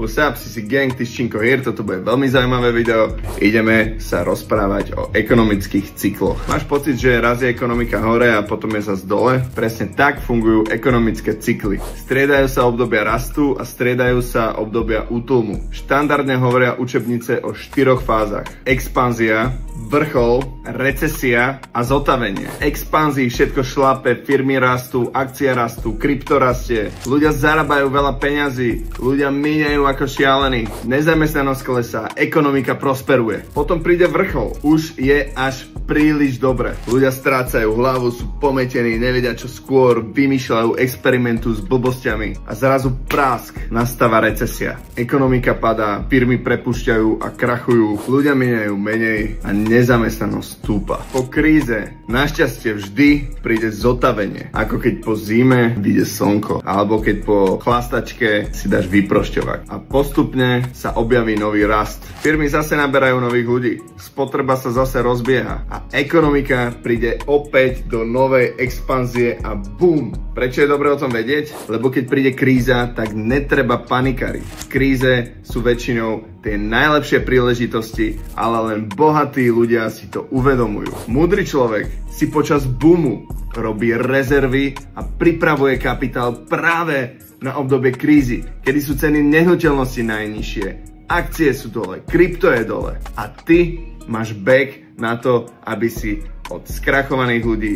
What's up, si gang, Tyščinko here, toto bude veľmi zaujímavé video. Ideme sa rozprávať o ekonomických cykloch. Máš pocit, že raz je ekonomika hore a potom je zase dole? Presne tak fungujú ekonomické cykly. Striedajú sa obdobia rastu a striedajú sa obdobia útlmu. Štandardne hovoria učebnice o 4 fázach. Expanzia, vrchol, recesia a zotavenie. Expanzii všetko šlape, firmy rastú, akcie rastú, krypto rastie, ľudia zarábajú veľa peňazí, ľudia míňajú ako šialení, nezamestnanosť klesá, ekonomika prosperuje. Potom príde vrchol, už je až príliš dobre. Ľudia strácajú hlavu, sú pometení, nevedia čo skôr, vymýšľajú, experimentujú s blbosťami a zrazu prásk, nastáva recesia. Ekonomika padá, firmy prepúšťajú a krachujú, ľudia míňajú menej a nezamestnanosť stúpa. Po kríze našťastie vždy príde zotavenie, ako keď po zime vyjde slnko, alebo keď po chlastačke si dáš vyprošťovať. A postupne sa objaví nový rast. Firmy zase naberajú nových ľudí, spotreba sa zase rozbieha a ekonomika príde opäť do novej expanzie a boom! Prečo je dobre o tom vedieť? Lebo keď príde kríza, tak netreba panikariť. V kríze sú väčšinou tie najlepšie príležitosti, ale len bohatí ľudia si to uvedomujú. Múdry človek si počas boomu robí rezervy a pripravuje kapitál práve na obdobie krízy, kedy sú ceny nehnuteľnosti najnižšie, akcie sú dole, krypto je dole a ty máš back na to, aby si od skrachovaných ľudí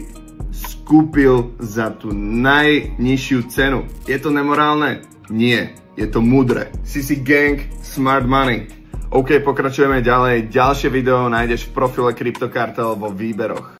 skúpil za tú najnižšiu cenu. Je to nemorálne? Nie. Je to múdre. Si gang, smart money. OK, pokračujeme ďalej. Ďalšie video nájdeš v profile CryptoCartel vo výberoch.